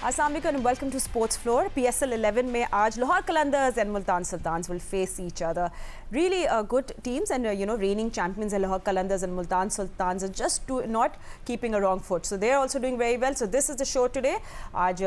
Assalamu alaikum and welcome to Sports Floor. PSL 11 में आज Lahore Qalandars and Multan Sultans will face each other. Really good teams and reigning champions and Lahore Qalandars and Multan Sultans are just not keeping a wrong foot. So they're also doing very well. So this is the show today. आज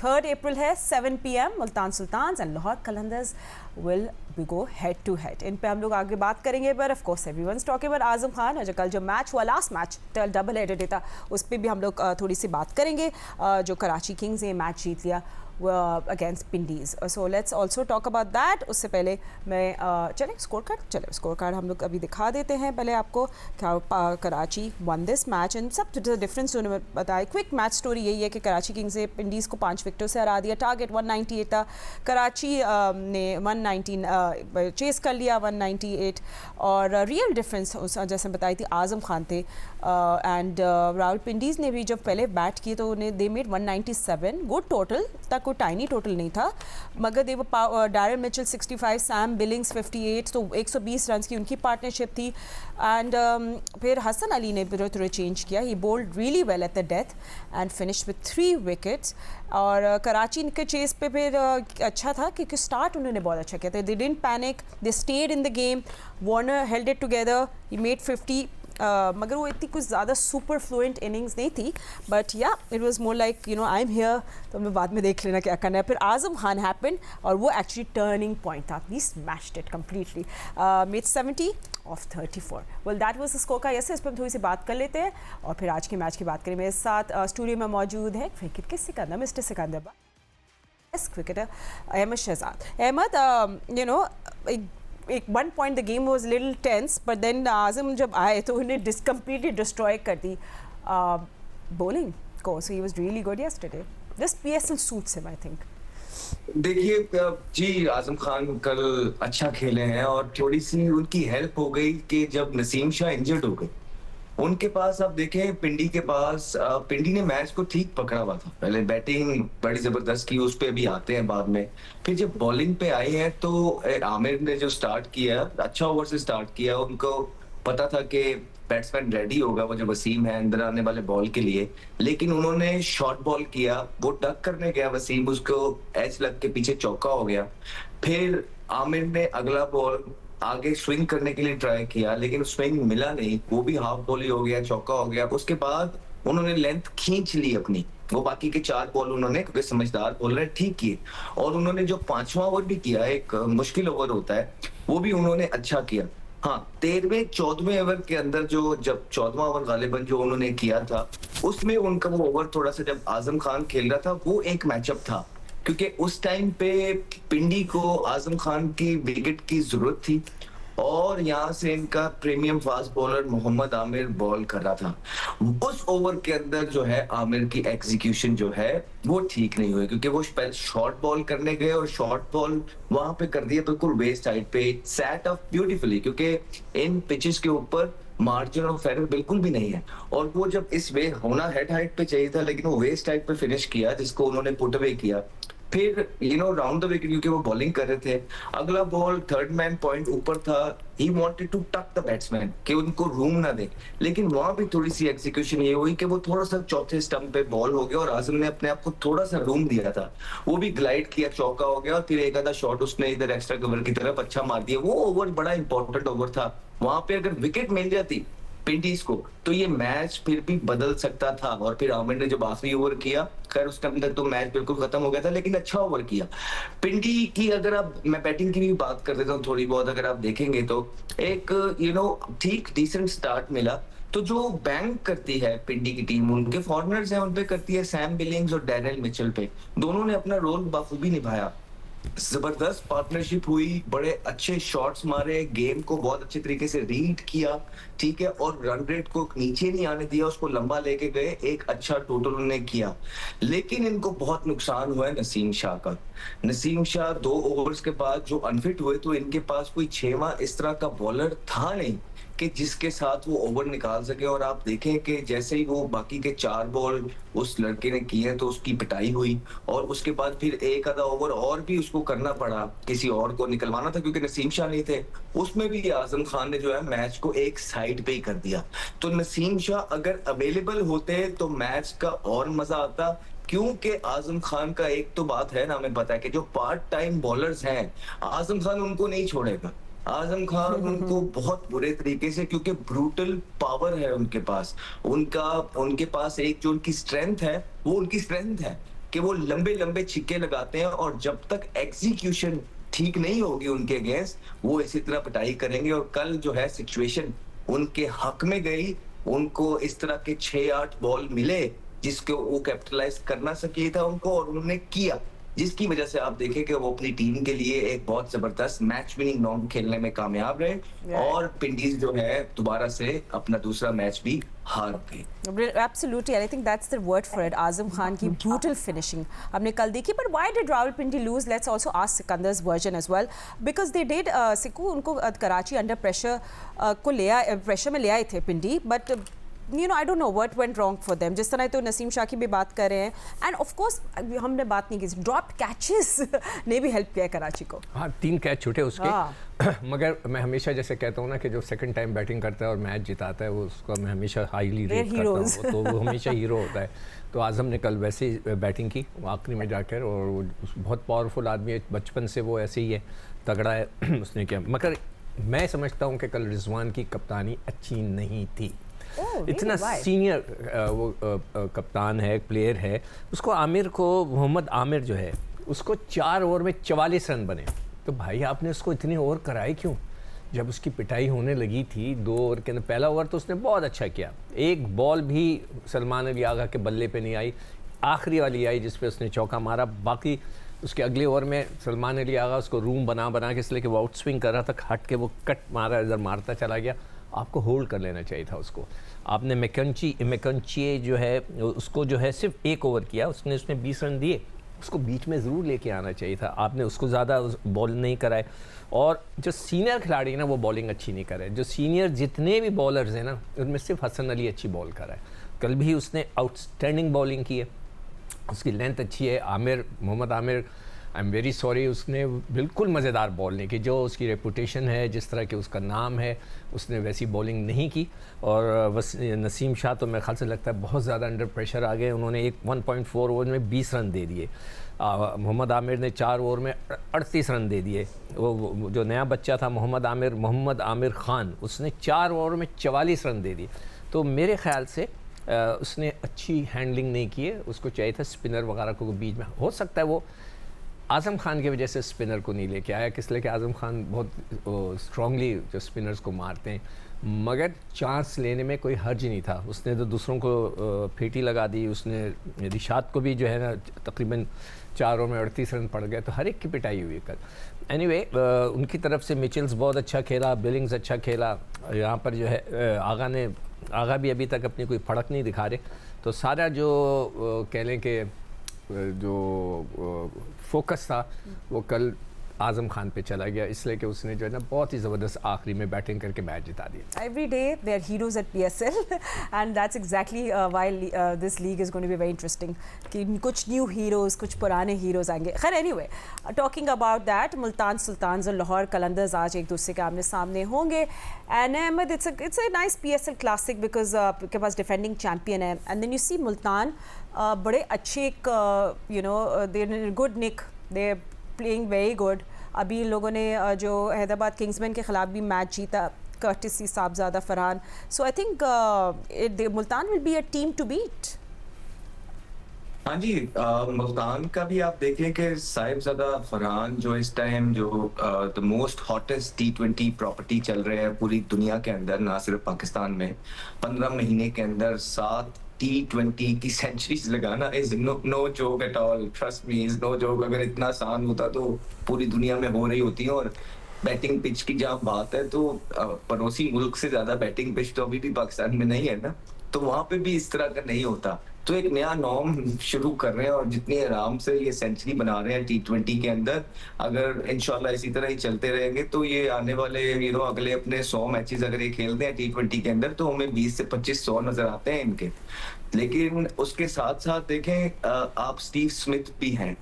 3rd April है 7 PM. Multan Sultans and Lahore Qalandars will go head to head. इन पे हम लोग आगे बात करेंगे but of course everyone's talking about Azam Khan. जो कल जो मैच हुआ लास्ट मैच डबल हेडेड था उस पर भी हम लोग थोड़ी सी बात करेंगे. जो कराची किंग्स ने मैच जीत लिया against Pindiz. So let's also talk about that. उससे पहले मैं चले स्कोर कार्ड हम लोग अभी दिखा देते हैं पहले आपको. क्या Karachi one this match and सब डिफरेंस उन्होंने बताया. क्विक मैच स्टोरी यही है कि कराची किंग्स ने पिंडीज़ को 5 विकेटों से हरा दिया. टारगेट 198 था. कराची ने 119 चेस कर लिया 198. और रियल डिफरेंस जैसे बताई थी आजम खान थे एंड राहुल. पिंडीज़ ने भी जब पहले बैट किए तो उन्हें दे मेड 197 गुड टोटल तक. कोई टाइनी टोटल नहीं था मगर दे वो डैरन मिचेल 65 सैम बिलिंग्स 58 तो 120 रन की उनकी पार्टनरशिप थी. एंड फिर हसन अली ने थोड़ा चेंज किया. He bowled really well at the death and finished with 3 wickets. और कराची के चेस पे फिर अच्छा था क्योंकि स्टार्ट उन्होंने बहुत अच्छा किया था. They didn't panic, they stayed in the game. Warner held it together, he made 50. मगर वो इतनी कुछ ज़्यादा सुपर फ्लुएंट इनिंग्स नहीं थी बट या it was more like I am here. तो हमें बाद में देख लेना क्या करना है. फिर आजम खान हैपेंड और वो एक्चुअली टर्निंग पॉइंट था. We smashed it completely. Made 70 of 34. Well that was the score का. यस, इस पर हम थोड़ी सी बात कर लेते हैं और फिर आज के मैच की बात करें. मेरे साथ स्टूडियो में मौजूद है क्रिकेट के Sikandar, mister Sikandar. Yes, cricketer Ahmed Shahzad. Ahmed, एक 1 point the game was little tense but then आज़म जब आए तो उन्हें completely destroy कर दी bowling को. So he was really good yesterday. This PSL suits him I think. देखिए जी, आजम खान कल अच्छा खेले हैं और थोड़ी सी उनकी हेल्प हो गई कि जब नसीम शाह इंजर्ड हो गए. उनके पास आप देखें पिंडी के पास पिंडी ने मैच को ठीक पकड़ा हुआ था. पहले बैटिंग बड़ी जबरदस्त की, उस पे भी आते हैं बाद में. फिर जब बॉलिंग पे आए हैं तो आमिर ने जो स्टार्ट किया, अच्छा ओवर से स्टार्ट किया. उनको पता था कि बैट्समैन रेडी होगा, वो जो वसीम है अंदर आने वाले बॉल के लिए. लेकिन उन्होंने शॉर्ट बॉल किया, वो डक करने गया वसीम, उसको एज लग के पीछे चौका हो गया. फिर आमिर ने अगला बॉल आगे स्विंग करने के लिए ट्राई किया लेकिन स्विंग मिला नहीं, वो भी हाफ बॉल ही हो गया, चौका हो गया. उसके बाद उन्होंने लेंथ खींच ली अपनी. वो बाकी के 4 बॉल उन्होंने, क्योंकि समझदार बॉलर है, ठीक किए. और उन्होंने जो 5वां ओवर भी किया, एक मुश्किल ओवर होता है, वो भी उन्होंने अच्छा किया. हाँ, 13वें 14वें ओवर के अंदर जब 14वां ओवर गालिबन जो उन्होंने किया था उसमें उनका वो ओवर थोड़ा सा, जब आजम खान खेल रहा था, वो एक मैचअप था क्योंकि उस टाइम पे पिंडी को आजम खान की विकेट की जरूरत थी और यहाँ से इनका premium fast bowler Mohammad Amir ball कर रहा था. उस ओवर के अंदर जो है आमिर की एग्जीक्यूशन जो है वो ठीक नहीं हुई क्योंकि वो पहले शॉर्ट बॉल करने गए और शॉर्ट बॉल वहां पे कर दिया बिल्कुल वेस्ट साइड पे. सेट ऑफ ब्यूटीफुली क्योंकि इन पिचेस के ऊपर मार्जिन ऑफ एरर बिल्कुल भी नहीं है. और वो जब इस वे होना हेड हाइट पे चाहिए था लेकिन वो वेस्ट साइड पे फिनिश किया जिसको उन्होंने पुट अवे किया. फिर राउंड द विकेट क्योंकि वो बॉलिंग कर रहे थे. अगला बॉल थर्ड मैन पॉइंट ऊपर था. ही वांटेड टू टक द बैट्समैन कि उनको रूम ना दे, लेकिन वहां भी थोड़ी सी एग्जीक्यूशन ये हुई कि वो थोड़ा सा चौथे स्टंप पे बॉल हो गया और आजम ने अपने आप को थोड़ा सा रूम दिया था. वो भी ग्लाइड किया, चौका हो गया और फिर एक आधा शॉट उसने इधर एक्स्ट्रा कवर की तरफ अच्छा मार दिया. वो ओवर बड़ा इंपॉर्टेंट ओवर था. वहां पे अगर विकेट मिल जाती पिंडीज को तो ये मैच फिर भी बदल सकता था. और फिर आमिर ने जब आखिरी ओवर किया, खैर उसके अंदर तो मैच बिल्कुल खत्म हो गया था लेकिन अच्छा ओवर किया. पिंडी की अगर मैं बैटिंग की भी बात कर देता हूँ थोड़ी बहुत, अगर आप देखेंगे तो एक ठीक डिसेंट स्टार्ट मिला. तो जो बैंक करती है पिंडी की टीम, उनके फॉरनर्स हैं, उनपे करती है सैम बिलिंग्स और डैनियल मिचेल पे. दोनों ने अपना रोल बखूबी निभाया. जबरदस्त पार्टनरशिप हुई, बड़े अच्छे शॉट्स मारे, गेम को बहुत अच्छे तरीके से रीड किया, ठीक है, और रन रेट को नीचे नहीं आने दिया, उसको लंबा लेके गए. एक अच्छा टोटल उन्होंने किया. लेकिन इनको बहुत नुकसान हुआ है नसीम शाह का. नसीम शाह 2 ओवर्स के बाद जो अनफिट हुए तो इनके पास कोई 6वां इस तरह का बॉलर था नहीं कि जिसके साथ वो ओवर निकाल सके. और आप देखें कि जैसे ही वो बाकी के 4 बॉल उस लड़के ने किए तो उसकी पिटाई हुई और उसके बाद फिर एक आधा ओवर और भी उसको करना पड़ा, किसी और को निकलवाना था क्योंकि नसीम शाह नहीं थे. उसमें भी आजम खान ने जो है मैच को एक साइड पे ही कर दिया. तो नसीम शाह अगर अवेलेबल होते तो मैच का और मजा आता. क्योंकि आजम खान का एक तो बात है ना, हमें पता है कि जो पार्ट टाइम बॉलर्स हैं, आजम खान उनको नहीं छोड़ेगा। आजम खान उनको बहुत बुरे तरीके से, क्योंकि ब्रूटल पावर है उनके पास। उनका उनके पास एक जो उनकी स्ट्रेंथ है, वो उनकी स्ट्रेंथ है कि वो लंबे लंबे छिक्के लगाते हैं, और जब तक एग्जीक्यूशन ठीक नहीं होगी उनके अगेंस्ट, वो इसी तरह पिटाई करेंगे। और कल जो है सिचुएशन उनके हक में गई, उनको इस तरह के 6-8 बॉल मिले जिसको वो कैपिटलाइज करना चाहिए था उनको, और उन्होंने किया, जिसकी वजह से आप देखें कि वो अपनी टीम के लिए एक बहुत जबरदस्त मैच विनिंग नॉक खेलने में कामयाब रहे, और पिंडीज जो है दोबारा से अपना दूसरा मैच भी हार गई। Absolutely, and I think that's the word for it. Azam Khan की brutal finishing हमने कल देखी. But why did Rawalpindi lose? Let's also ask Sikandar's version as well, because they did Siku उनको कराची अंडर प्रेशर प्रेशर में ले आए थे पिंडी, but you know I don't know what went wrong for them. जिस तरह तो नसीम शाह की भी बात कर रहे हैं, and of course हमने बात नहीं की, ड्रॉप्ड कैचेस ने भी हेल्प किया कराची को. हाँ, 3 कैच छूटे उसके. मगर मैं हमेशा जैसे कहता हूँ ना कि जो सेकंड टाइम बैटिंग करता है और मैच जिताता है, वो उसको मैं हमेशा हाईली रेट करता हूँ, तो वो हमेशा हीरो होता है. तो आज़म ने कल वैसे ही बैटिंग की आखिरी में जाकर, और वो बहुत पावरफुल आदमी है, बचपन से वो ऐसे ही है, तगड़ा है. उसने किया. मगर मैं समझता हूँ कि कल रिजवान की कप्तानी अच्छी नहीं थी. इतना सीनियर वो कप्तान है, प्लेयर है, उसको आमिर को, मोहम्मद आमिर जो है, उसको 4 ओवर में 44 रन बने. तो भाई आपने उसको इतने ओवर कराए क्यों? जब उसकी पिटाई होने लगी थी 2 ओवर के अंदर, पहला ओवर तो उसने बहुत अच्छा किया, एक बॉल भी सलमान अली आगा के बल्ले पे नहीं आई, आखिरी वाली आई जिस पे उसने चौका मारा. बाकी उसके अगले ओवर में सलमान अली आगा उसको रूम बना के, इसलिए कि वो आउट स्विंग कर रहा था, हट के वो कट मारा, इधर मारता चला गया. आपको होल्ड कर लेना चाहिए था उसको. आपने मैकेंची जो है उसको जो है सिर्फ 1 ओवर किया, उसने 20 रन दिए, उसको बीच में ज़रूर लेके आना चाहिए था. आपने उसको ज़्यादा बॉल नहीं कराए. और जो सीनियर खिलाड़ी है ना, वो बॉलिंग अच्छी नहीं कर रहे. जो सीनियर जितने भी बॉलर्स हैं ना, उनमें सिर्फ हसन अली अच्छी बॉल कर रहा है. कल भी उसने आउटस्टैंडिंग बॉलिंग की है, उसकी लेंथ अच्छी है. Mohammad Amir, I am very sorry, उसने बिल्कुल मज़ेदार बॉल नहीं की. जो उसकी रेपुटेशन है, जिस तरह के उसका नाम है, उसने वैसी बॉलिंग नहीं की. और बस नसीम शाह तो मेरे ख्याल से लगता है बहुत ज़्यादा अंडर प्रेशर आ गए. उन्होंने 1.4 ओवर में 20 रन दे दिए. मोहम्मद आमिर ने 4 ओवर में 38 रन दे दिए. वो जो नया बच्चा था मोहम्मद आमिर ख़ान, उसने 4 ओवर में 44 रन दे दिए. तो मेरे ख्याल से उसने अच्छी हैंडलिंग नहीं की है. उसको चाहिए था स्पिनर वगैरह को बीच में. हो सकता है वो आज़म खान की वजह से स्पिनर को नहीं लेके आया, किस लिए कि आज़म खान बहुत स्ट्रांगली जो स्पिनर्स को मारते हैं. मगर चांस लेने में कोई हर्ज नहीं था. उसने तो दूसरों को फेटी लगा दी. उसने रिशाद को भी जो है ना तकरीबन 4 ओवर में 38 रन पड़ गए. तो हर एक की पिटाई हुई कल. एनीवे, उनकी तरफ से मिचेल्स बहुत अच्छा खेला, बिलिंग्स अच्छा खेला. यहाँ पर जो है आगा भी अभी तक अपनी कोई फड़क नहीं दिखा रहे. तो सारा जो कह लें कि जो फोकस था वो कल आज़म खान पे चला गया, इसलिए कि उसने जो है ना बहुत ही ज़बरदस्त आखिरी में बैटिंग करके मैच जिता दिया. Every day they are heroes at PSL and that's exactly why this league is going to be very interesting. कि कुछ new heroes, कुछ पुराने heroes आएंगे. खैर anyway, talking about that, Multan Sultans और लाहौर कलंदर्स आज एक दूसरे के आमने सामने होंगे. And Ahmed, it's a nice PSL classic because के पास defending champion है. And then you see Multan बड़े अच्छे they're in good nick. They're playing very good. अभी इन लोगों ने जो हैदराबाद किंग्समैन के ख़िलाफ़ भी मैच जीता, courtesy Sahibzada Farhan. So I think Multan will be a team to beat. हाँ जी, मुल्तान का भी आप देखें कि साहिबजादा फरहान जो इस टाइम जो the most hottest T20 property चल रहे हैं पूरी दुनिया के अंदर, ना सिर्फ पाकिस्तान में, 15 महीने के अंदर 7 T20 की सेंचुरीज लगाना is no joke at all. Trust me, is no joke. अगर इतना आसान होता तो पूरी दुनिया में हो रही होती है. और बैटिंग पिच की जहाँ बात है, तो पड़ोसी मुल्क से ज्यादा बैटिंग पिच तो अभी भी पाकिस्तान में नहीं है ना, तो वहां पे भी इस तरह का नहीं होता. तो एक नया नॉर्म शुरू कर रहे हैं, और जितनी आराम से ये सेंचुरी बना रहे हैं T20 के अंदर, अगर इंशाल्लाह इसी तरह ही चलते रहेंगे तो ये आने वाले अगले अपने 100 मैचेस अगर ये खेलते हैं T20 के अंदर, तो हमें 20 से 25 नजर आते हैं इनके. लेकिन उसके साथ साथ देखें आप, स्टीव स्मिथ भी हैं,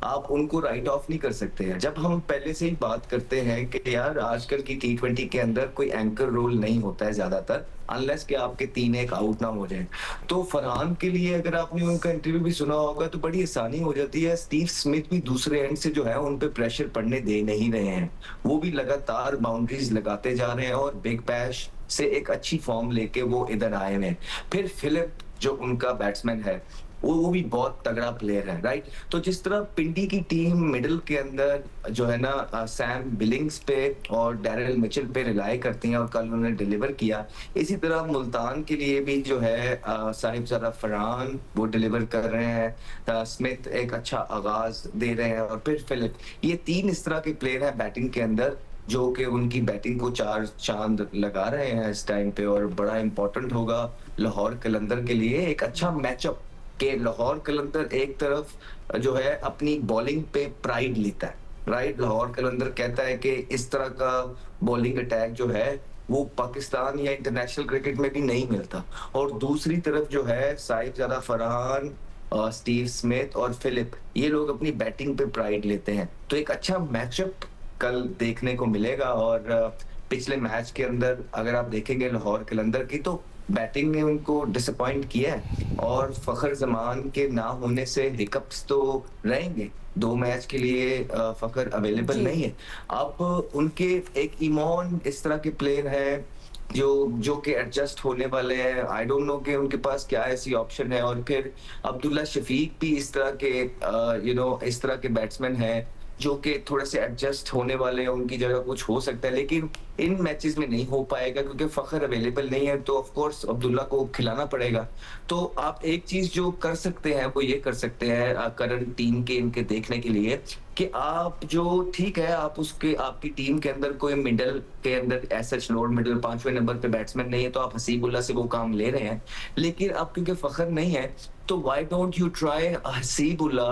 आप उनको राइट ऑफ नहीं कर सकते हैं। जब हम पहले से ही बात करते हैं कि यार आजकल की T20 के अंदर कोई एंकर रोल नहीं होता है ज्यादातर, अनलेस कि आपके 3-1 आउट ना हो जाए। तो फरहान के लिए अगर आपने उनका इंटरव्यू भी सुना होगा तो बड़ी आसानी हो जाती है। स्टीव स्मिथ भी दूसरे एंड से जो है उन पे प्रेशर पड़ने दे नहीं रहे हैं, वो भी लगातार बाउंड्रीज लगाते जा रहे हैं और बिग बैश से एक अच्छी फॉर्म लेके वो इधर आए हैं। फिर फिलिप जो उनका बैट्समैन है वो भी बहुत तगड़ा प्लेयर है, राइट। तो जिस तरह पिंडी की टीम मिडिल के अंदर जो है ना सैम बिलिंग्स पे और डैरिल मिचेल पे रिलाई करती हैं और कल उन्होंने डिलीवर किया, इसी तरह मुल्तान के लिए भी जो है साहिबजादा फरहान वो डिलीवर कर रहे हैं, स्मिथ एक अच्छा आगाज दे रहे हैं और फिर फिलिप, ये 3 इस तरह के प्लेयर हैं बैटिंग के अंदर जो कि उनकी बैटिंग को 4 चांद लगा रहे हैं इस टाइम पे। और बड़ा इंपॉर्टेंट होगा लाहौर कलंदर के लिए एक अच्छा मैचअप कि लाहौर कलंदर एक तरफ जो है अपनी बॉलिंग पे प्राइड लेता है, राइट। लाहौर कलंदर कहता है कि इस तरह का बॉलिंग अटैक जो है वो पाकिस्तान या इंटरनेशनल क्रिकेट में भी नहीं मिलता। और दूसरी तरफ जो है साहिबजादा फरहान, स्टीव स्मिथ और फिलिप, ये लोग अपनी बैटिंग पे प्राइड लेते हैं। तो एक अच्छा मैचअप कल देखने को मिलेगा। और पिछले मैच के अंदर अगर आप देखेंगे लाहौर कलंदर की तो बैटिंग ने उनको डिसअपॉइंट किया है और फखर जमान के ना होने से हिकअप्स तो रहेंगे। 2 मैच के लिए फखर अवेलेबल नहीं है। अब उनके एक ईमॉन इस तरह के प्लेयर हैं जो कि एडजस्ट होने वाले हैं। आई डोंट नो कि उनके पास क्या ऐसी ऑप्शन है। और फिर अब्दुल्ला शफीक भी इस तरह के इस तरह के बैट्समैन हैं जो कि थोड़े से एडजस्ट होने वाले हैं, उनकी जगह कुछ हो सकता है, लेकिन इन मैचेस में नहीं हो पाएगा क्योंकि फखर अवेलेबल नहीं है। तो ऑफ कोर्स अब्दुल्ला को खिलाना पड़ेगा। तो आप एक चीज जो कर सकते हैं वो ये कर सकते हैं करंट टीम के इनके देखने के लिए कि आप जो ठीक है आप उसके आपकी टीम के अंदर कोई मिडिल के अंदर ऐसा लोड मिडिल 5वें नंबर पे बैट्समैन नहीं है तो आप हसीबुल्ला से वो काम ले रहे हैं। लेकिन अब क्योंकि फखर नहीं है तो why don't you try Hasibullah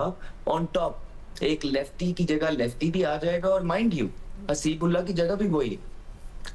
on top. एक लेफ्टी की जगह लेफ्टी भी आ जाएगा और माइंड यू हसीबुल्ला की जगह भी वही।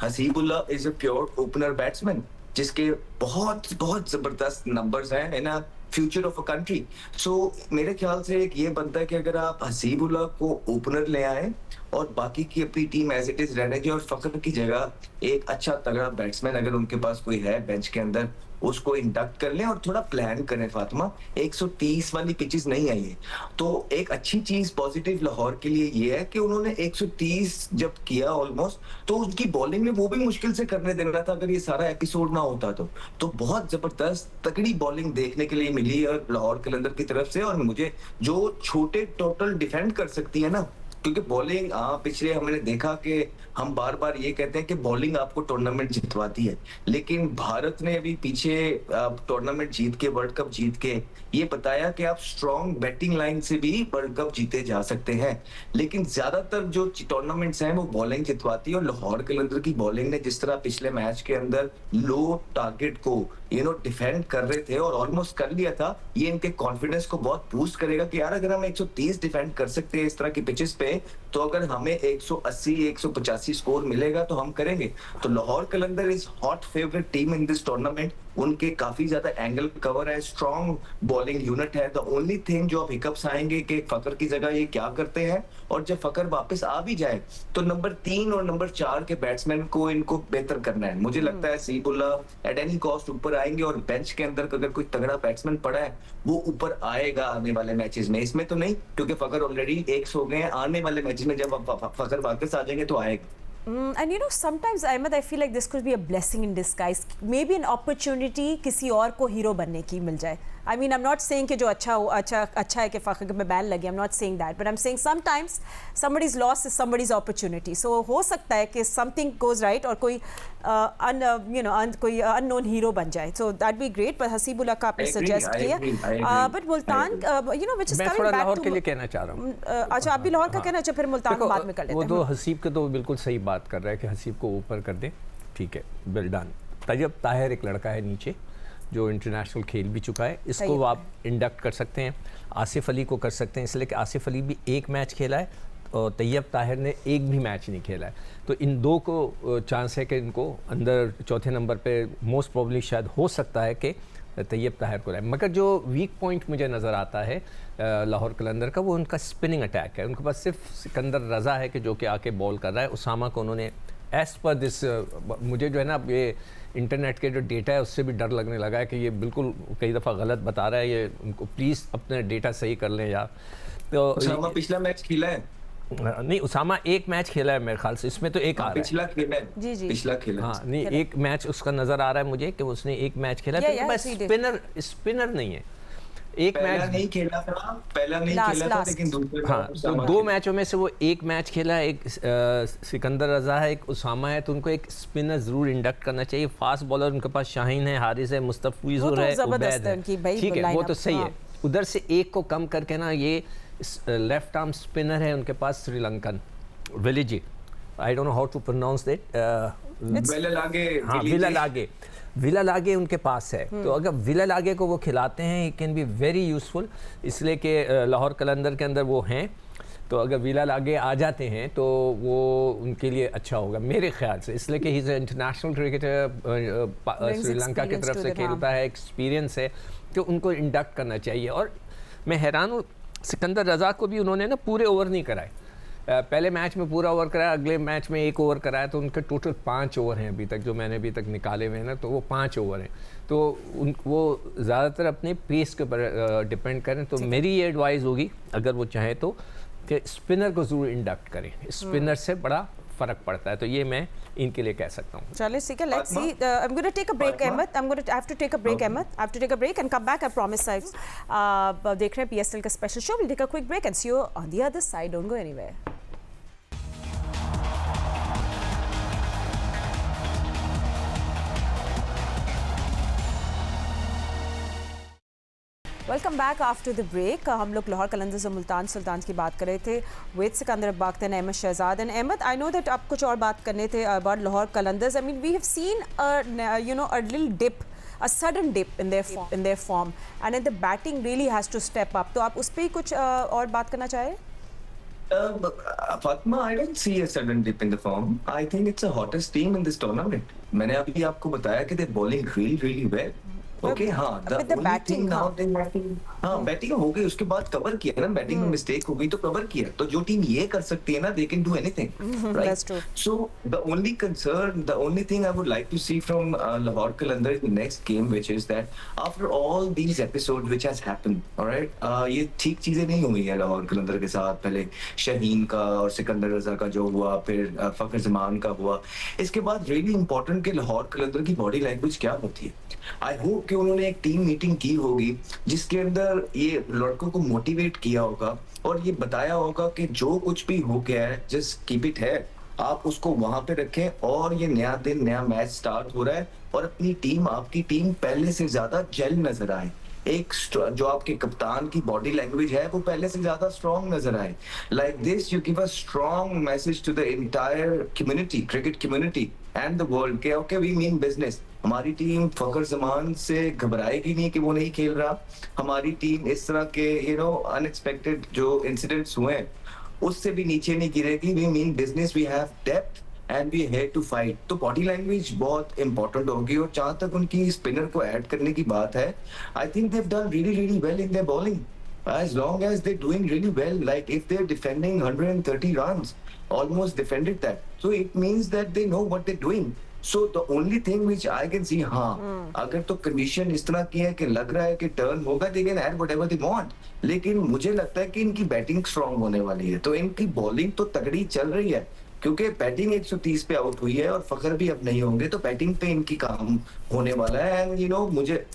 Haseebullah is a pure opener batsman जिसके बहुत बहुत जबरदस्त नंबर्स हैं in future of a country. So मेरे ख्याल से एक ये बनता है कि अगर आप हसीबुल्ला को ओपनर ले आए और बाकी की अपनी टीम एज इट इज रहने दें और फखर की जगह एक अच्छा तगड़ा बैट्समैन अगर उनके पास कोई है बेंच के अंदर उसको इंडक्ट कर लें और थोड़ा प्लान करें। फातिमा 130 वाली पिचेस नहीं आई है तो एक अच्छी चीज पॉजिटिव लाहौर के लिए ये है कि उन्होंने 130 जब किया ऑलमोस्ट तो उनकी बॉलिंग में वो भी मुश्किल से करने देना था अगर ये सारा एपिसोड ना होता तो बहुत जबरदस्त तगड़ी बॉलिंग देखने के लिए मिली है लाहौर कलंदर की तरफ से। और मुझे जो छोटे टोटल डिफेंड कर सकती है ना क्योंकि बॉलिंग पिछले हमने देखा कि हम बार बार ये कहते हैं कि बॉलिंग आपको टूर्नामेंट जितवाती है, लेकिन भारत ने अभी पीछे टूर्नामेंट जीत के वर्ल्ड कप जीत के ये बताया कि आप स्ट्रॉन्ग बैटिंग लाइन से भी वर्ल्ड कप जीते जा सकते हैं। लेकिन ज्यादातर जो टूर्नामेंट्स हैं वो बॉलिंग जितवाती है और लाहौर कलंदर की बॉलिंग ने जिस तरह पिछले मैच के अंदर लो टारगेट को डिफेंड कर रहे थे और ऑलमोस्ट कर लिया था, ये इनके कॉन्फिडेंस को बहुत बूस्ट करेगा कि यार अगर हम 130 डिफेंड कर सकते हैं इस तरह की पिचेस पे तो अगर हमें 180 185 स्कोर मिलेगा तो हम करेंगे। तो Lahore Qalandar is hot favourite team in this tournament. उनके काफी ज्यादा एंगल कवर है, स्ट्रॉन्ग बॉलिंग यूनिट है। द ओनली थिंग जो अब हिकअप्स आएंगे कि फकर की जगह ये क्या करते हैं और जब फकर वापस आ भी जाए तो नंबर 3 और नंबर 4 के बैट्समैन को इनको बेहतर करना है। मुझे लगता है सीबुल्ला एट एनी कॉस्ट ऊपर आएंगे और बेंच के अंदर अगर कोई तगड़ा बैट्समैन पड़ा है वो ऊपर आएगा आने वाले मैचेस में। इसमें तो नहीं क्योंकि फकर ऑलरेडी 1 हो गए हैं, आने वाले मैचेस में जब फकर वापस आ जाएंगे तो आएगा। And sometimes Ahmed, I feel like this could be a blessing in disguise. Maybe an opportunity किसी और को हीरो बनने की मिल जाए। I mean, I'm not saying कि जो अच्छा है कि फखर में बैन लगे, I'm not saying that, but I'm saying sometimes somebody's loss is somebody's opportunity. So हो सकता है कि something goes right और कोई कोई unknown hero बन जाए. So that'd be great. But Hasibullah का आपने suggest किया. But Multan, which is coming back to. मैं थोड़ा लाहौर के लिए कहना चाह रहा हूँ. अच्छा, आप भी लाहौर का कहना चाहिए, फिर मुल्तान को बाद में कर लेते हैं. वो तो हसीब के तो बिल्कुल सही बात कर रहा है कि हसीब को ऊपर कर दें, ठीक है, वेल डन। तैयब ताहिर एक लड़का है नीचे जो इंटरनेशनल खेल भी चुका है, इसको आप इंडक्ट कर सकते हैं। आसिफ अली को कर सकते हैं इसलिए कि आसिफ अली भी एक मैच खेला है और तैयब ताहिर ने एक भी मैच नहीं खेला है। तो इन दो को चांस है कि इनको अंदर चौथे नंबर पे मोस्ट प्रॉब्ली शायद हो सकता है कि तैयब ताहिर को लाए। मगर जो वीक पॉइंट मुझे नज़र आता है लाहौर कलंदर का, वो उनका स्पिनिंग अटैक है। उनके पास सिर्फ सिकंदर रज़ा है कि जो कि आके बॉल कर रहा है। उसामा को उन्होंने एज़ पर दिस, मुझे जो है ना ये इंटरनेट के जो डेटा है उससे भी डर लगने लगा है कि ये बिल्कुल कई दफ़ा गलत बता रहा है। ये उनको प्लीज़ अपने डेटा सही कर लें यार। तो उसामा पिछला मैच खेला है? नहीं, उसामा एक मैच खेला है मेरे ख्याल से, इसमें तो एक आ रहा है। पिछला खेला है? जी। पिछला खेला। हाँ नहीं, एक मैच उसका नज़र आ रहा है मुझे कि उसने एक मैच खेला है। बस स्पिनर नहीं है। एक मैच नहीं खेला था, पहला नहीं खेला था, लेकिन दूसरे हाँ, तो दो मैचों में से वो एक मैच खेला है। एक सिकंदर रज़ा है, एक उसामा है। तो उनको एक स्पिनर ज़रूर इंडक्ट करना चाहिए। फास्ट बॉलर उनके पास शाहीन है, हारिस है, मुस्तफीजुर है, उबैद है, ठीक है, वो तो सही है। उधर से एक को कम करके ना, ये लेफ्ट आर्म स्पिनर है उनके पास, श्रीलंकन विलिजी, I don't know how to pronounce that, Wellalage उनके पास है। तो अगर विलालागे को वो खिलाते हैं, it can be very useful, इसलिए कि लाहौर कलंदर के अंदर वो हैं। तो अगर विलालागे आ जाते हैं तो वो उनके लिए अच्छा होगा मेरे ख्याल से, इसलिए कि he is international cricketer, Sri Lanka की तरफ से खेलता है, एक्सपीरियंस है, तो उनको इंडक्ट करना चाहिए। और मैं हैरान हूँ, सिकंदर रज़ा को भी उन्होंने ना पूरे ओवर नहीं कराए। पहले मैच में पूरा ओवर कराया, अगले मैच में एक ओवर कराया, तो उनके टोटल 5 ओवर हैं अभी तक, जो मैंने अभी तक निकाले हुए हैं ना, तो वो 5 ओवर हैं। तो वो ज़्यादातर अपने पेस के ऊपर डिपेंड करें। तो मेरी ये एडवाइस होगी, अगर वो चाहें तो, कि स्पिनर को ज़रूर इंडक्ट करें। स्पिनर से बड़ा फ़र्क पड़ता है। तो ये मैं इनके लिए कह सकता हूँ। चलिए ठीक है, let's see. I am going to take a break Ahmed, I have to take a break Ahmed, I have to take a break and come back. I promise. देख रहे हैं पीएसएल का special show. Will take a quick break and see you on the other side. Don't go anywhere. Welcome back after the break. हम लोग लाहौर कलंदर्स और Multan sultans की बात कर रहे थे with Sikandar Bakht, Ahmed Shehzad and Ahmed. I know that आप कुछ और बात करने थे about Lahore Qalandars. I mean we have seen a little dip, a sudden dip in their form, and then the batting really has to step up. तो आप उस पर ही कुछ और बात करना चाहें? Fatma, I don't see a sudden dip in the form. I think it's the hottest team in this tournament. मैंने अभी आपको बताया कि they're bowling really well. Okay, हाँ, the only thing now they batting हो गई, उसके बाद कवर किया ना, बैटिंग में मिस्टेक हो गई तो कवर किया। तो जो टीम ये कर सकती है ना, they can do anything, right? That's true. So the only concern, the only thing I would like to see from Lahore Qalandar in the next game, which is that after all these episodes which has happened, all right, ये ठीक चीजें नहीं हुई है लाहौर कलंदर के साथ। पहले शाहीन का और सिकंदर रजा का जो हुआ, फिर फखर जमान का हुआ, इसके बाद रियली इंपॉर्टेंट कि लाहौर कलंदर की बॉडी लैंग्वेज क्या होती है। आई होप कि उन्होंने एक टीम मीटिंग की होगी जिसके अंदर ये लड़कों को मोटिवेट किया होगा और ये बताया होगा कि जो कुछ भी हो गया है, जस्ट कीप इट है, आप उसको वहां पे रखें और ये नया दिन, नया मैच स्टार्ट हो रहा है और अपनी टीम, आपकी टीम पहले से ज्यादा जेल नजर आए। एक जो आपके कप्तान की बॉडी लैंग्वेज है वो पहले से ज्यादा स्ट्रॉन्ग नजर आए। Like this you give a strong message to the entire community, cricket community and the world के ओके वी मीन बिजनेस। हमारी टीम फखर जमान से घबराएगी नहीं कि वो नहीं खेल रहा। हमारी टीम इस तरह के अनएक्सपेक्टेड जो इंसिडेंट्स हुए हैं उससे भी नीचे नहीं गिरेगी। We mean business, we have depth and we here to fight. तो बॉडी लैंग्वेज बहुत इंपॉर्टेंट होगी। और जहां तक उनकी स्पिनर को ऐड करने की बात है, I think they have done really well in their bowling. As long as they're doing really well, like if they're defending 130 runs, almost defended that. So it means that they know what they're doing. So the only thing which I can see, हाँ, अगर तो condition इस तरह की है कि लग रहा है कि टर्न होगा, they can add whatever they want. लेकिन मुझे लगता है कि इनकी बैटिंग स्ट्रॉन्ग होने वाली है, तो इनकी बॉलिंग तो तगड़ी चल रही है क्योंकि बैटिंग 130 पे आउट हुई है और फखर भी अब नहीं होंगे, तो बैटिंग पे इनकी काम होने वाला है।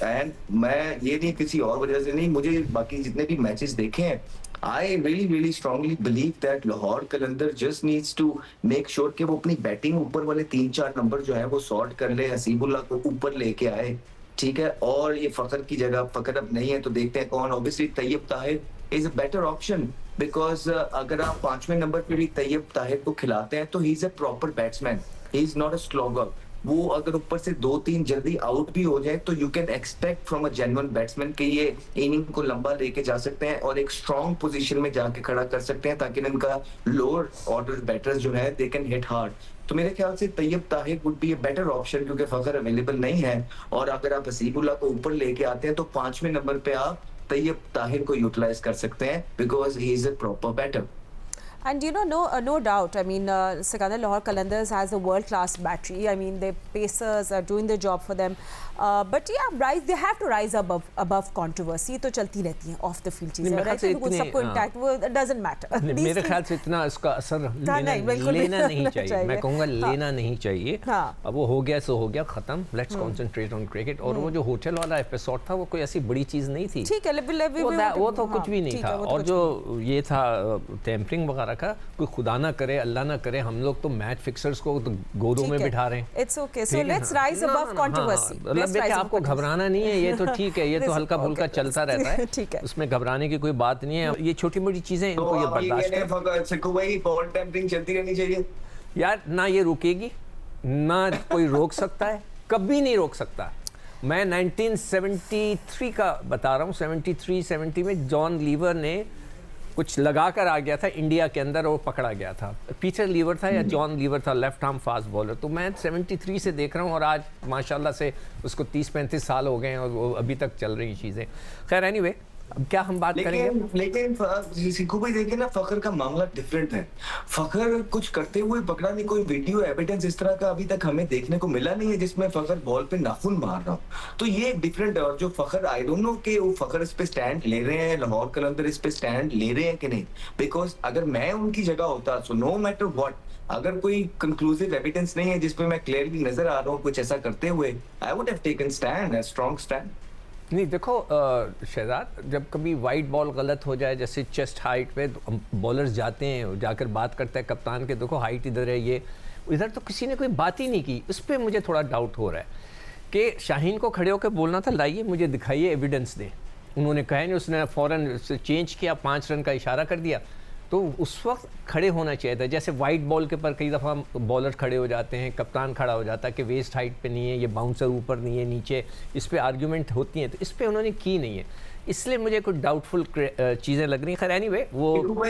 एंड मैं ये नहीं किसी और वजह से नहीं, मुझे बाकी जितने भी मैचेस देखे हैं, I really strongly believe that Lahore Qalandar just needs to make sure कि वो अपनी बैटिंग ऊपर वाले 3-4 नंबर जो है वो सॉर्ट कर ले, हसीबुल्लाह को ऊपर लेके आए, ठीक है। और ये फखर की जगह, फखर अब नहीं है तो देखते हैं कौन। Obviously Tayyab Tahir is a better option because अगर आप 5वें नंबर पे भी तैयब ताहिर को खिलाते हैं तो ही is a proper batsman, he is not a slogger. वो अगर ऊपर से 2-3 जल्दी आउट भी हो जाए तो you can expect from a genuine batsman कि ये इनिंग को लंबा लेके जा सकते हैं और एक स्ट्रॉन्ग पोजीशन में जाके खड़ा कर सकते हैं ताकि इनका लोअर ऑर्डर बैटर्स जो है दे कैन हिट हार्ड। तो मेरे ख्याल से Tayyab Tahir would be a better option क्योंकि फखर अवेलेबल नहीं है और अगर आप हसीबुल्लाह को ऊपर लेके आते हैं तो 5वें नंबर पे आप तैयब ताहिर को यूटिलाइज कर सकते हैं because he is a proper batter. And you know, no doubt. I mean, Sikandar Lahore Qalandars has a world-class battery. I mean, the pacers are doing the job for them. But yeah, they have to rise above controversy. तो चलती रहती हैं off the field चीजें. रहते हैं सबको intact. वो doesn't matter. मेरे ख्याल से इतना इसका असर लेना नहीं चाहिए. मैं कहूँगा लेना नहीं चाहिए. अब वो हो गया सो हो गया खत्म. Let's concentrate on cricket. और वो जो होटल वाला एपिसोड था वो कोई ऐसी बड़ी चीज़ नहीं थी. ठीक है. वो तो कुछ भी नहीं था. और जो ये था टेम्परिंग वगैरह का कोई खुदा ना करे अल्लाह ना करे हम लोग तो मैच फिक्सर्स को तो गोदों में बिठा रहे हैं. It's okay. So let's rise above controversy. देखिए आपको घबराना नहीं है ये तो ठीक है ये तो हल्का फुल्का चलता रहता है. ठीक है. उसमें घबराने की कोई बात नहीं है. ये छोटी मोटी चीजें इनको ये बर्दाश्त चाहिए यार. ना ये रुकेगी ना कोई रोक सकता है. कभी नहीं रोक सकता. मैं 1973 का बता रहा हूँ. 73-70 में जॉन लीवर ने कुछ लगा कर आ गया था इंडिया के अंदर और पकड़ा गया था. पीटर लीवर था या जॉन लीवर था लेफ्ट आर्म फास्ट बॉलर. तो मैं 73 से देख रहा हूँ और आज माशाल्लाह से उसको 30-35 साल हो गए हैं और वो अभी तक चल रही चीज़ें. खैर एनीवे अब क्या हम बात करेंगे. लेकिन सिक्कू भाई देखिए ना फखर का मामला डिफरेंट है. फखर कुछ करते हुए पकड़ा नहीं. कोई वीडियो एविडेंस इस तरह का अभी तक हमें देखने को मिला नहीं है जिसमें फखर बॉल पे नाखून मार रहा हो. तो ये एक डिफरेंट है. और जो फखर आई डोंट नो कि वो फखर इस पे स्टैंड ले रहे हैं लाहौर कलंदर इस पे स्टैंड ले रहे हैं कि नहीं. बिकॉज अगर मैं उनकी जगह होता सो नो मैटर व्हाट अगर कोई कंक्लूसिव एविडेंस नहीं है जिसपे मैं क्लियरली नजर आ रहा हूँ कुछ ऐसा करते हुए I would have taken stand a strong stand. नहीं देखो शहजाद जब कभी वाइट बॉल गलत हो जाए जैसे चेस्ट हाइट पे बॉलर्स जाते हैं जाकर बात करते हैं कप्तान के देखो हाइट इधर है ये इधर तो किसी ने कोई बात ही नहीं की. उस पर मुझे थोड़ा डाउट हो रहा है कि शाहीन को खड़े होकर बोलना था लाइए मुझे दिखाइए एविडेंस दें. उन्होंने कहा नहीं उसने फ़ौरन चेंज किया 5 रन का इशारा कर दिया. तो उस वक्त खड़े होना चाहिए था. जैसे वाइट बॉल के पर कई दफ़ा बॉलर खड़े हो जाते हैं कप्तान खड़ा हो जाता है कि वेस्ट हाइट पे नहीं है ये बाउंसर ऊपर नहीं है नीचे. इस पे आर्ग्यूमेंट होती हैं तो इस पे उन्होंने की नहीं है. इसलिए मुझे कुछ डाउटफुल चीज़ें लग रही. खैर एनीवे वो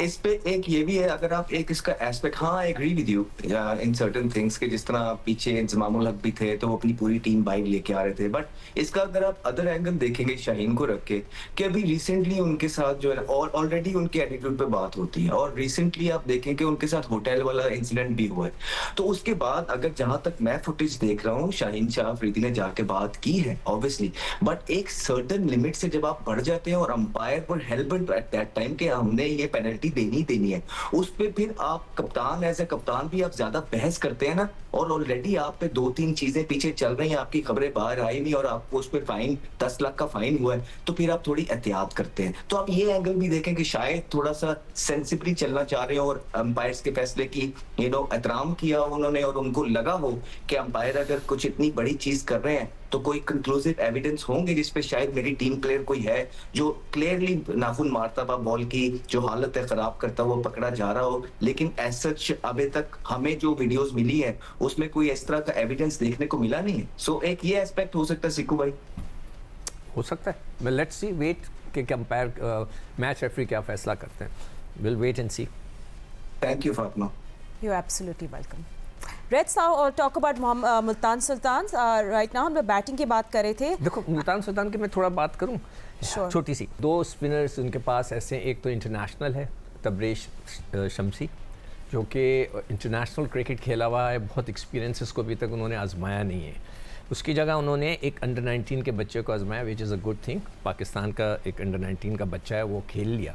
इस पे एक ये भी है अगर आप एक इसका एस्पेक्ट हाँ I agree with you in certain things के जिस तरह पीछे इंजमामुल हक भी थे तो वो अपनी पूरी टीम बाइक लेके आ रहे थे. बट इसका अगर आप अदर एंगल देखेंगे शाहीन को रख के कि अभी रिसेंटली उनके साथ जो है और ऑलरेडी उनके एटीट्यूड पे बात होती है और रिसेंटली आप देखें कि उनके साथ होटल वाला इंसिडेंट भी हुआ है. तो उसके बाद अगर जहां तक मैं फुटेज देख रहा हूँ शाहीन शाह अफरीदी ने जाके बात की है ऑब्वियसली बट एक सर्टेन लिमिट से जब आप बढ़ जाते हैं और अंपायर पर हेल्पेंट एट दैट टाइम कि हमने ये पेनल्टी देनी है उस पे फिर आप कप्तान एज ए कप्तान भी आप ज्यादा बहस करते हैं ना. और ऑलरेडी आप पे 2-3 चीजें पीछे चल रही हैं आपकी खबरें बाहर आई नहीं और आपको उस पे फाइन 10 लाख का फाइन हुआ है तो फिर आप थोड़ी एहतियात करते हैं. तो आप ये एंगल भी देखें कि शायद थोड़ा सा सेंसिबली चलना चाह रहे हो और अंपायर्स के फैसले की एहतराम किया उन्होंने और उनको लगा हो कि अंपायर अगर कुछ इतनी बड़ी चीज कर रहे हैं तो कोई कंक्लूसिव एविडेंस होंगे जिसपे शायद मेरी टीम प्लेयर कोई है जो क्लियरली नाखून मारता हुआ बॉल की जो हालत है खराब करता हुआ पकड़ा जा रहा हो. लेकिन एज सच अभी तक हमें जो वीडियोस मिली है उसमें कोई इस तरह का एविडेंस देखने को मिला नहीं है. सो एक ये एस्पेक्ट हो सकता है सिक्कू भाई. हो सकता है. वेल लेट्स सी वेट कि कंपेयर मैच रेफरी क्या फैसला करते हैं. Will wait and see. Thank you Fatima. You absolutely welcome. Let's now talk about Multan Sultan. Right now हम बैटिंग की बात कर रहे थे. देखो मुल्तान सुल्तान की मैं थोड़ा बात करूं sure. छोटी सी. 2 स्पिनर्स उनके पास ऐसे एक तो इंटरनेशनल है तबरेश शमसी जो कि इंटरनेशनल क्रिकेट खेला हुआ है. बहुत एक्सपीरियंस इसको अभी तक उन्होंने आजमाया नहीं है. उसकी जगह उन्होंने एक अंडर 19 के बच्चे को आजमाया which is a good thing. Pakistan का एक अंडर 19 का बच्चा है वो खेल लिया.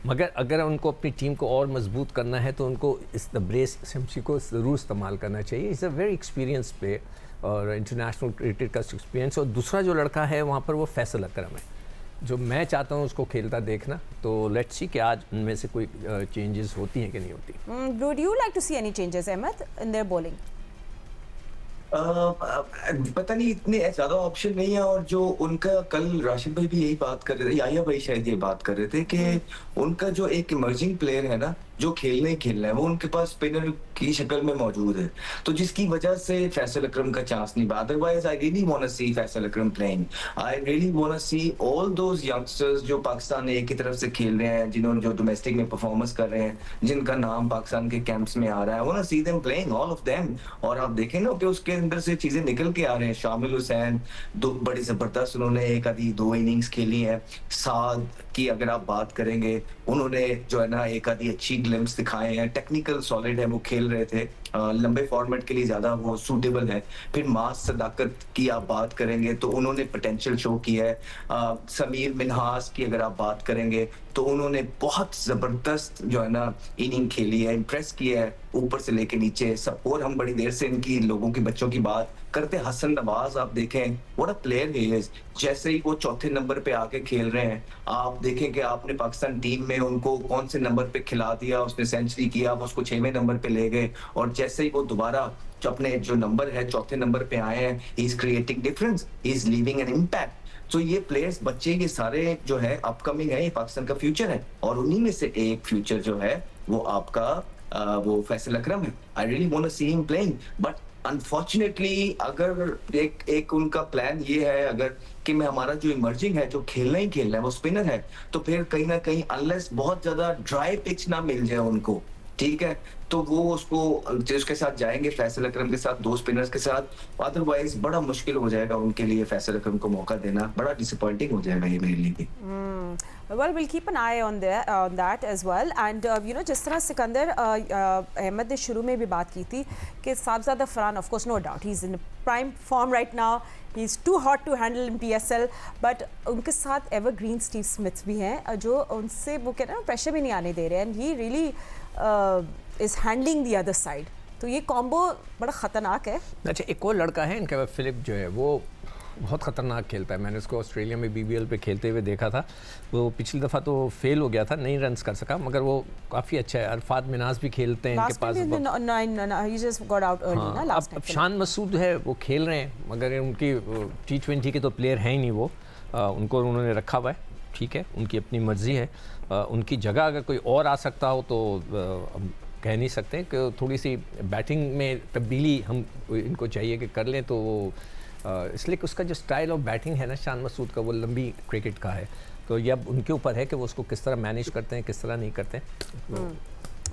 मगर अगर उनको अपनी टीम को और मजबूत करना है तो उनको इस तबरेज शमसी को ज़रूर इस्तेमाल करना चाहिए. इज़ अ वेरी एक्सपीरियंस पे और इंटरनेशनल क्रिकेट का एक्सपीरियंस. और दूसरा जो लड़का है वहाँ पर वो फैसल अकरम है जो मैं चाहता हूँ उसको खेलता देखना. तो लेट्स सी कि आज उनमें से कोई चेंजेस होती हैं कि नहीं होती. Would you like to see any changes, Ahmed, in their bowling? पता नहीं इतने ज्यादा ऑप्शन नहीं है, और जो उनका कल राशिद भाई भी यही बात कर रहे थे, याया भाई शायद ये बात कर रहे थे कि उनका जो एक इमर्जिंग प्लेयर है ना, जो खेलना ही खेलना है, वो उनके पास स्पिनर की शक्ल में मौजूद है, तो जिसकी वजह से फैसल अकरम का चांस नहीं बा। Otherwise I really want to see Faisal Akram playing, I really want to see all those youngsters जो पाकिस्तान ए की तरफ से खेल रहे हैं, जिन्होंने जो डोमेस्टिक में परफॉर्मेंस कर रहे हैं, जिनका नाम पाकिस्तान के कैंप्स में आ रहा है, I want to see them playing, all of them. और आप देखें ना कि उसके अंदर से चीजें निकल के आ रहे हैं। शामिल हुसैन दो बड़ी जबरदस्त, उन्होंने एक आधी 2 इनिंग्स खेली है। साद की अगर आप बात करेंगे, उन्होंने जो है ना एक आधी अच्छी ग्लिम्स दिखाए हैं, टेक्निकल सॉलिड है, वो खेल रहे थे, लंबे फॉर्मेट के लिए ज्यादा वो सूटेबल है। फिर मास सदाकत की आप बात करेंगे तो उन्होंने पोटेंशियल शो किया है। समीर मिनहास की अगर आप बात करेंगे तो उन्होंने बहुत जबरदस्त जो है ना इनिंग खेली है, इम्प्रेस किया है ऊपर से लेके नीचे सब। और हम बड़ी देर से इनकी लोगों की बच्चों की बात करते, हसन नवाज आप देखें what a player he is. जैसे ही वो चौथे नंबर पे आके खेल रहे हैं, आप देखें कि आपने पाकिस्तान टीम में उनको कौन से नंबर पे खिला दिया, उसने सेंचुरी किया, आप उसको 6वें नंबर पे ले गए, और जैसे ही वो दोबारा जो अपने जो नंबर है चौथे नंबर पे आए हैं, he is creating difference, he is leaving an impact. तो ये प्लेयर्स बच्चे ये सारे जो है अपकमिंग है, ये पाकिस्तान का फ्यूचर है, और उन्हीं में से एक फ्यूचर जो है वो आपका वो फैसल अकरम है। I really want to see him playing, but unfortunately अगर एक उनका प्लान ये है अगर कि मैं हमारा जो इमर्जिंग है, जो खेलना ही खेलना है, वो स्पिनर है, तो फिर कहीं ना कहीं अनलेस बहुत ज्यादा ड्राई पिच ना मिल जाए उनको, ठीक है, तो वो उसको जिसके साथ जाएंगे फैसल अकरम के साथ, 2 स्पिनर्स के साथ। अदरवाइज बड़ा मुश्किल हो जाएगा उनके लिए फैसल अकरम को मौका देना, बड़ा डिसअपॉइंटिंग हो जाएगा ये मेरे लिए। Well, we'll keep an eye on that as well. And you know, जिस तरह सिकंदर अहमद ने शुरू में भी बात की थी कि साहबजादा Farhan, of course, no doubt, he's in prime form right now. He's too hot to handle in PSL. But उनके साथ एवरग्रीन स्टीव स्मिथ भी हैं जो उनसे वो कहते हैं प्रेशर भी नहीं आने दे रहे हैं. And he really is handling the other side. तो ये कॉम्बो बड़ा ख़तरनाक है. अच्छा, एक और लड़का है इनका फिलिप जो है, वो बहुत ख़तरनाक खेलता है. मैंने उसको ऑस्ट्रेलिया में BBL पे खेलते हुए देखा था. वो पिछली दफ़ा तो फेल हो गया था, नहीं रन्स कर सका, मगर वो काफ़ी अच्छा है. अरफात मिनाज भी खेलते हैं इनके पास. अब शान मसूद है, वो खेल रहे हैं, मगर उनकी T20 के तो प्लेयर हैं ही नहीं वो. उनको उन्होंने रखा हुआ है, ठीक है, उनकी अपनी मर्ज़ी है. उनकी जगह अगर कोई और आ सकता हो तो कह नहीं सकते कि थोड़ी सी बैटिंग में तब्दीली हम इनको चाहिए कि कर लें. तो वो इसलिए कि उसका जो स्टाइल ऑफ बैटिंग है ना शान मसूद का, वो लंबी क्रिकेट का है. तो ये अब उनके ऊपर है कि वो उसको किस तरह मैनेज करते हैं, किस तरह नहीं करते हैं.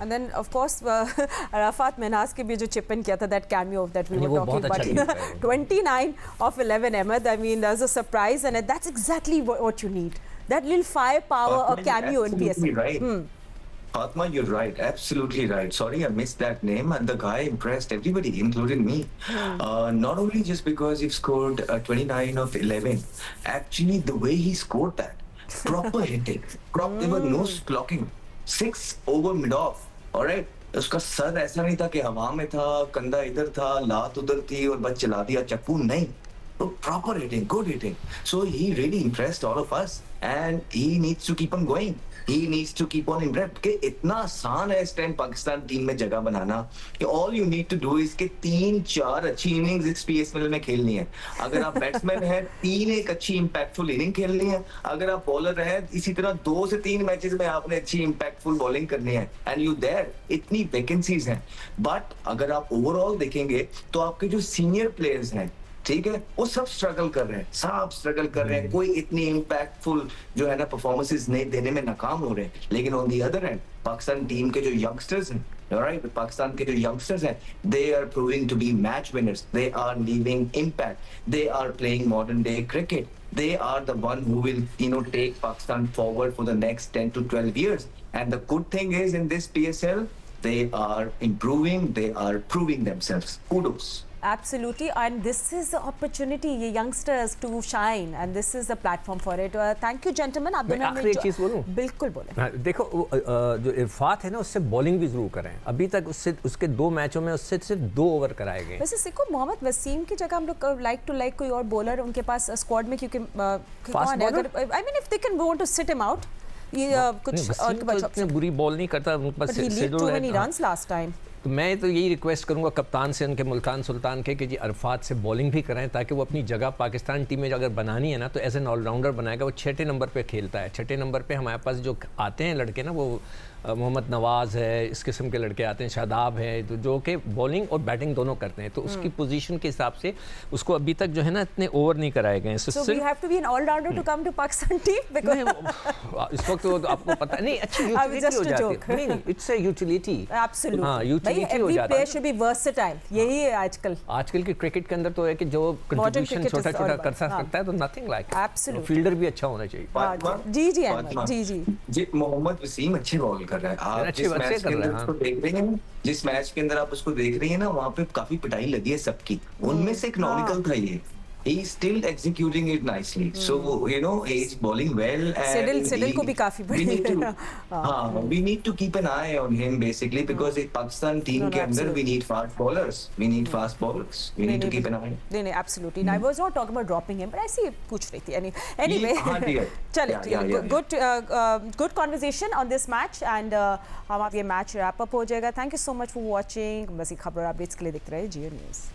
And then of course Arafat Minhas के भी जो चिप इन किया था, that cameo of that we were talking about, 29 of 11 Ahmed. I mean that's a surprise and that's exactly what you need, that little firepower, a cameo in PSL. Right. Fatma, you're right, absolutely right. Sorry, I missed that name, and the guy impressed everybody, including me. Not only just because he scored 29 of 11, actually the way he scored that, proper hitting, there was no clocking, 6 over mid-off, all right? उसका sir ऐसा नहीं था कि हवा में था, कंधा इधर था, लात उधर थी और बस चला दिया चप्पू, नहीं. So proper hitting, good hitting. So he really impressed all of us, and he needs to keep on going. He needs to keep on impressed. कि इतना आसान है इस टाइम पाकिस्तान टीम में जगह बनाना कि all you need to do is कि 3-4 अच्छी इनिंग्स इस PSL में खेलनी है. अगर आप बैट्समैन हैं, 3 एक अच्छी इंपैक्टफुल इनिंग खेलनी है. अगर आप बॉलर हैं, इसी तरह 2 से 3 मैचेस में आपने अच्छी इंपैक्टफुल बॉलिंग करनी है. एंड यू देयर, इतनी वैकेंसीज हैं. बट अगर आप ओवरऑल देखेंगे तो आपके जो सीनियर प्लेयर्स हैं, ठीक है, वो सब स्ट्रगल कर रहे हैं, सब स्ट्रगल कर रहे हैं. कोई इतनी इम्पैक्टफुल जो है ना परफॉर्मेंसेस नहीं देने में नाकाम हो रहे हैं. लेकिन on the other hand Pakistan team के जो यंगस्टर्स हैं, राइट, पाकिस्तान के जो यंगस्टर्स हैं, they are proving to be match winners, they are leaving impact, they are playing modern day cricket, they are the one who will, you know, take Pakistan forward for the next 10 to 12 years. And the good thing is in this PSL, they are improving, they are proving themselves. Kudos. Absolutely, and this is the opportunity, ये youngsters to shine, and this is the platform for it. Thank you, gentlemen. आप दोनों आखिरी एक चीज़ बोलूं? बिल्कुल बोलें. देखो जो इरफात है ना, उससे बॉलिंग भी ज़रूर करें. अभी तक उसके 2 मैचों में उससे सिर्फ 2 ओवर कराए गए. वैसे सिको मोहम्मद वसीम की जगह हम लोग लाइक कोई और बॉलर उनके पास स्क्वाड में, क्योंकि कौन है, अगर I mean if they can want to sit him out, ये कुछ और के बच्चों बुरी बॉल नहीं करता. उनके पास रन्स लास्ट टाइम. तो मैं तो यही रिक्वेस्ट करूंगा कप्तान से उनके मुल्तान सुल्तान के कि जी अरफात से बॉलिंग भी कराएं ताकि वो अपनी जगह पाकिस्तान टीम में अगर बनानी है ना तो एज एन ऑलराउंडर बनाएगा। वो 6ठे नंबर पे खेलता है। 6ठे नंबर पे हमारे पास जो आते हैं लड़के ना, वो मोहम्मद नवाज़ है, इस किस्म के लड़के आते हैं, शादाब है, तो जो कि बॉलिंग और बैटिंग दोनों करते हैं। तो उसकी पोजीशन के हिसाब से उसको अभी तक जो है ना इतने ओवर नहीं कराए गए हैं। So we have to be an all-rounder to come to Pakistan team because इस वक्त तो आपको पता नहीं, अच्छी यूटिलिटी हो जाती है। नहीं, इट्स अ यूटिलिटी। Absolutely. हाँ, यूटिलिटी हो Every जाता player है। should be versatile. यही है आजकल। आजकल के क्रिकेट के अंदर तो है कि जो कंट्रीब्यूशन cricket is छोटा-छोटा all कर about, सकता है तो नथिंग लाइक। Absolutely. फील्डर भी अच्छा होना चाहिए। फातिमा, जी जी फातिमा, अहमद, जी जी मोहम्मद वसीम अच्छे बॉल कर रहा है। आप अच्छे जिस अच्छे मैच कर के रहे अंदर हैं, उसको देख रहे हैं, जिस मैच के अंदर आप उसको देख रही हैं ना, वहाँ पे काफी पिटाई लगी है सबकी। उनमें से एक नॉनिकल था ये। He is still executing it nicely. So you know he's bowling well and सिडिल को भी काफी we need to, हाँ, we need to keep an eye on him basically because एक पाकिस्तान टीम के अंदर we need fast bowlers, we need fast bowlers, we need to keep an eye. नहीं absolutely. I was not talking about dropping him, but ऐसे ही पूछ रही थी. Anyway, हाँ dear. चलिए good conversation on this match and हम अब ये मैच wrap up हो जाएगा. Thank you so much for watching. बस ये खबर अपडेट्स के लिए देखते रहिए जियो न्यूज़.